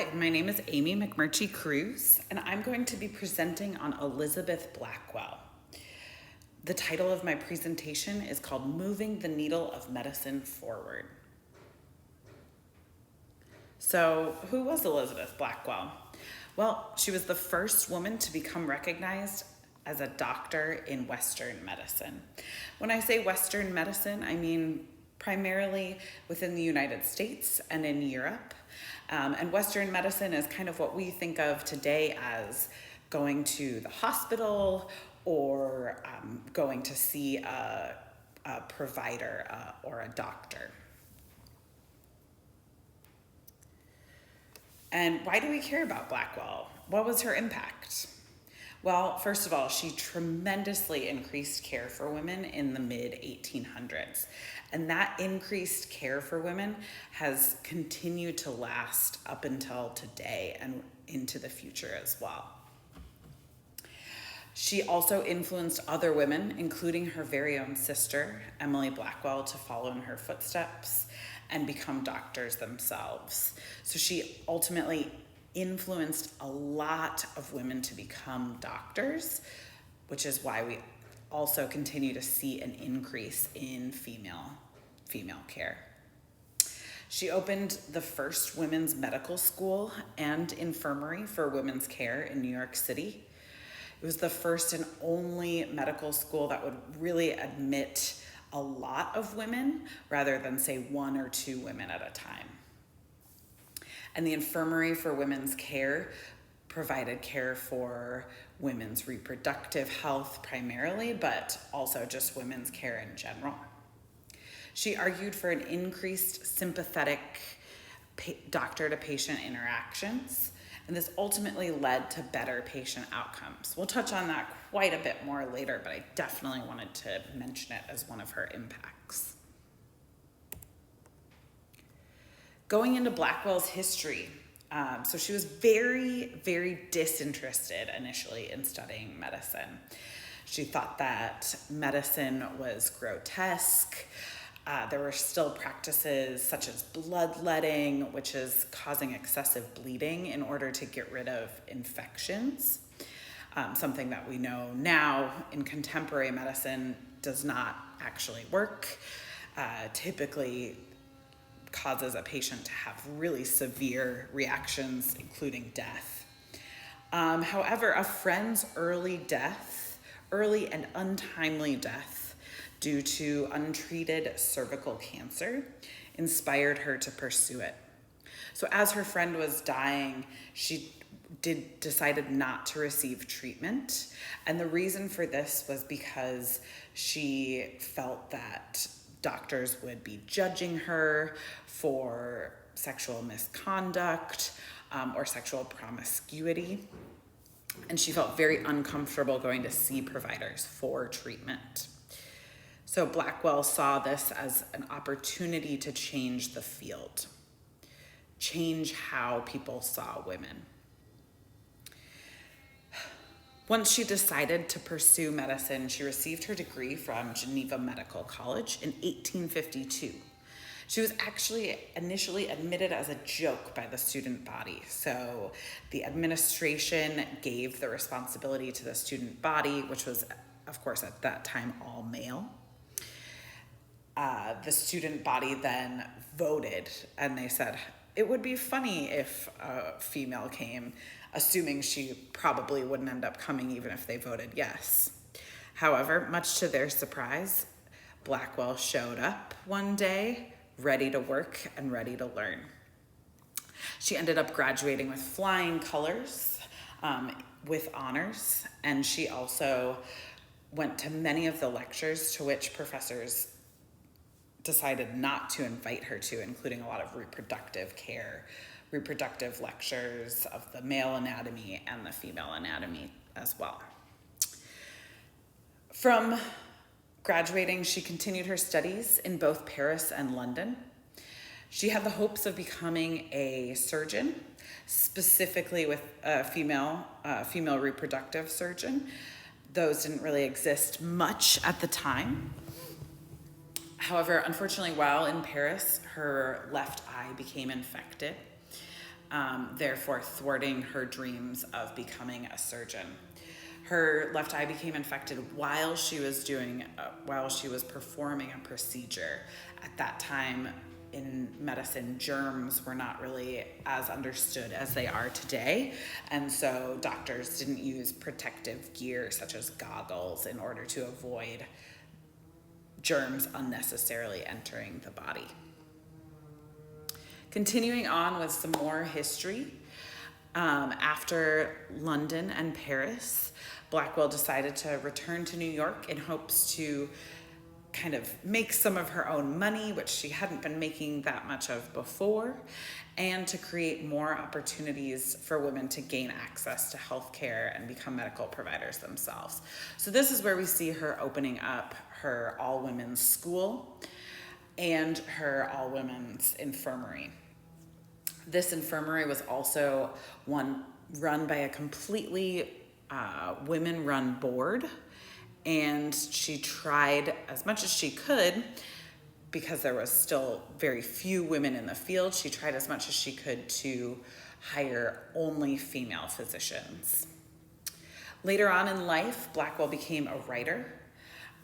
Hi, my name is Amy McMurtry Cruz, and I'm going to be presenting on Elizabeth Blackwell. The title of my presentation is called Moving the Needle of Medicine Forward. So, who was Elizabeth Blackwell? Well, she was the first woman to become recognized as a doctor in Western medicine. When I say Western medicine, I mean primarily within the United States and in Europe. And Western medicine is kind of what we think of today as going to the hospital or going to see a provider or a doctor. And why do we care about Blackwell? What was her impact? Well, first of all, she tremendously increased care for women in the mid-1800s. And that increased care for women has continued to last up until today and into the future as well. She also influenced other women, including her very own sister, Emily Blackwell, to follow in her footsteps and become doctors themselves. So she ultimately influenced a lot of women to become doctors, which is why we also continue to see an increase in female care. She opened the first women's medical school and infirmary for women's care in New York City. It was the first and only medical school that would really admit a lot of women rather than say one or two women at a time. And the infirmary for women's care provided care for women's reproductive health primarily, but also just women's care in general. She argued for an increased sympathetic doctor-to-patient interactions, and this ultimately led to better patient outcomes. We'll touch on that quite a bit more later, but I definitely wanted to mention it as one of her impacts. Going into Blackwell's history, so she was very, very disinterested initially in studying medicine. She thought that medicine was grotesque. There were still practices such as bloodletting, which is causing excessive bleeding in order to get rid of infections. Something that we know now in contemporary medicine does not actually work. Typically causes a patient to have really severe reactions, including death. However, a friend's early and untimely death due to untreated cervical cancer inspired her to pursue it. So as her friend was dying, she decided not to receive treatment. And the reason for this was because she felt that doctors would be judging her for sexual misconduct or sexual promiscuity. And she felt very uncomfortable going to see providers for treatment. So Blackwell saw this as an opportunity to change the field, change how people saw women. Once she decided to pursue medicine, she received her degree from Geneva Medical College in 1852. She was actually initially admitted as a joke by the student body. So the administration gave the responsibility to the student body, which was, of course, at that time, all male. The student body then voted, and they said, it would be funny if a female came, assuming she probably wouldn't end up coming even if they voted yes. However, much to their surprise, Blackwell showed up one day, ready to work and ready to learn. She ended up graduating with flying colors, with honors, and she also went to many of the lectures to which professors decided not to invite her to, including a lot of reproductive care, reproductive lectures of the male anatomy and the female anatomy as well. From graduating, she continued her studies in both Paris and London. She had the hopes of becoming a surgeon, specifically with a female reproductive surgeon. Those didn't really exist much at the time. However, unfortunately, while in Paris, her left eye became infected. therefore thwarting her dreams of becoming a surgeon. Her left eye became infected while she was performing a procedure. At that time in medicine, germs were not really as understood as they are today, and so doctors didn't use protective gear such as goggles in order to avoid germs unnecessarily entering the body. Continuing on with some more history, after London and Paris, Blackwell decided to return to New York in hopes to kind of make some of her own money, which she hadn't been making that much of before, and to create more opportunities for women to gain access to healthcare and become medical providers themselves. So this is where we see her opening up her all-women's school and her all-women's infirmary. This infirmary was also one run by a completely women-run board, and she tried as much as she could, because there was still very few women in the field, she tried as much as she could to hire only female physicians. Later on in life, Blackwell became a writer,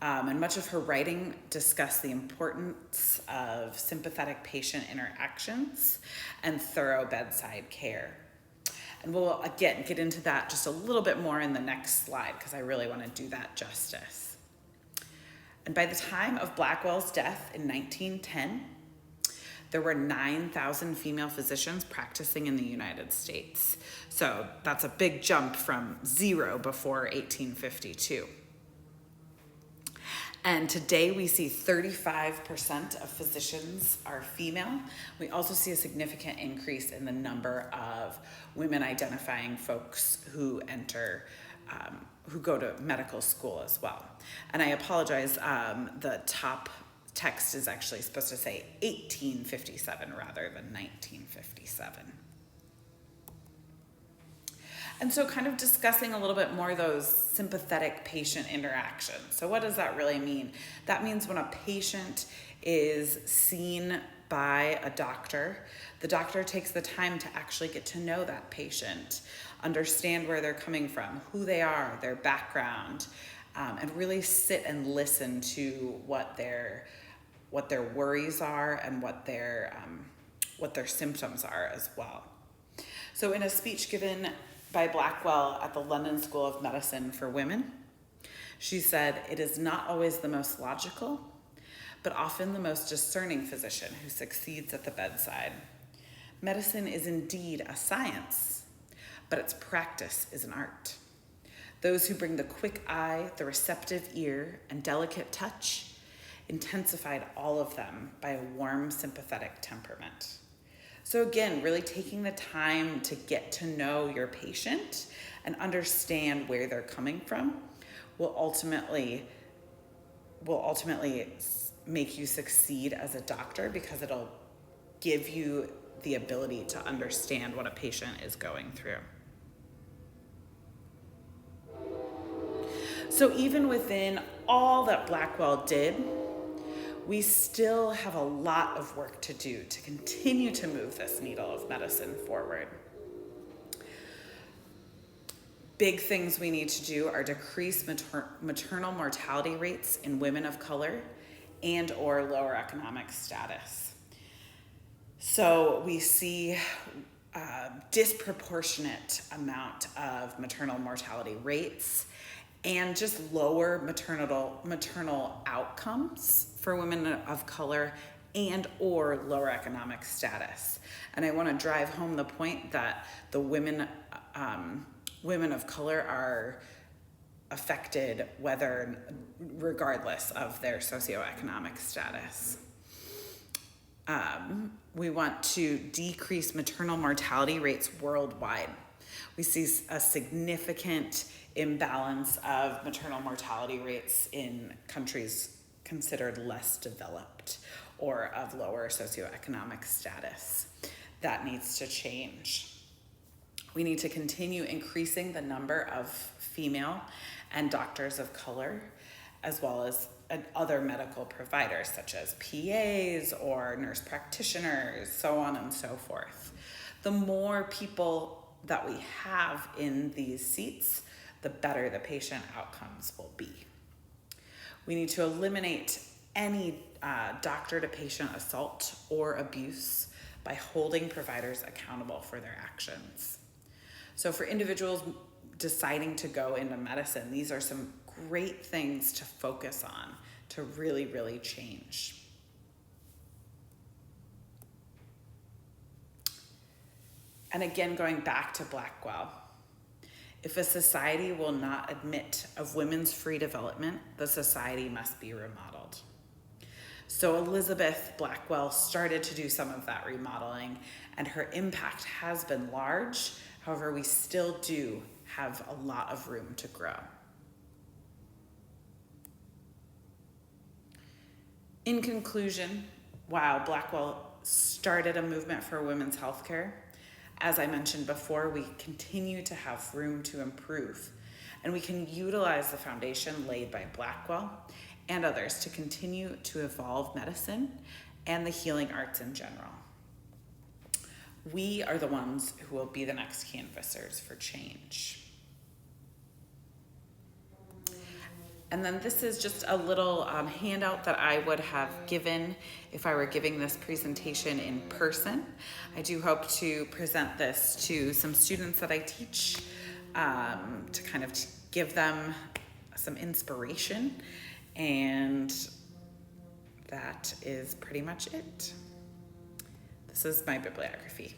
and much of her writing discussed the importance of sympathetic patient interactions and thorough bedside care. And we'll, again, get into that just a little bit more in the next slide, because I really want to do that justice. And by the time of Blackwell's death in 1910, there were 9,000 female physicians practicing in the United States. So that's a big jump from 0 before 1852. And today we see 35% of physicians are female. We also see a significant increase in the number of women identifying folks who who go to medical school as well. And I apologize, the top text is actually supposed to say 1857 rather than 1957. And so kind of discussing a little bit more those sympathetic patient interactions. So what does that really mean? That means when a patient is seen by a doctor, the doctor takes the time to actually get to know that patient, understand where they're coming from, who they are, their background, and really sit and listen to what their worries are and what their symptoms are as well. So in a speech given by Blackwell at the London School of Medicine for Women, she said, "It is not always the most logical, but often the most discerning physician who succeeds at the bedside. Medicine is indeed a science, but its practice is an art. Those who bring the quick eye, the receptive ear, and delicate touch intensified all of them by a warm, sympathetic temperament." So again, really taking the time to get to know your patient and understand where they're coming from will ultimately make you succeed as a doctor, because it'll give you the ability to understand what a patient is going through. So even within all that Blackwell did, we still have a lot of work to do to continue to move this needle of medicine forward. Big things we need to do are decrease maternal mortality rates in women of color and or lower economic status. So we see a disproportionate amount of maternal mortality rates and just lower maternal outcomes for women of color and or lower economic status. And I want to drive home the point that the women of color are affected regardless of their socioeconomic status. We want to decrease maternal mortality rates worldwide. We see a significant imbalance of maternal mortality rates in countries considered less developed or of lower socioeconomic status. That needs to change. We need to continue increasing the number of female and doctors of color, as well as other medical providers such as PAs or nurse practitioners, so on and so forth. The more people that we have in these seats, the better the patient outcomes will be. We need to eliminate any doctor-to-patient assault or abuse by holding providers accountable for their actions. So for individuals deciding to go into medicine, these are some great things to focus on to really, really change. And again, going back to Blackwell, if a society will not admit of women's free development, the society must be remodeled. So Elizabeth Blackwell started to do some of that remodeling, and her impact has been large. However, we still do have a lot of room to grow. In conclusion, while Blackwell started a movement for women's healthcare, as I mentioned before, we continue to have room to improve, and we can utilize the foundation laid by Blackwell and others to continue to evolve medicine and the healing arts in general. We are the ones who will be the next canvassers for change. And then this is just a little handout that I would have given if I were giving this presentation in person. I do hope to present this to some students that I teach to kind of give them some inspiration. And that is pretty much it. This is my bibliography.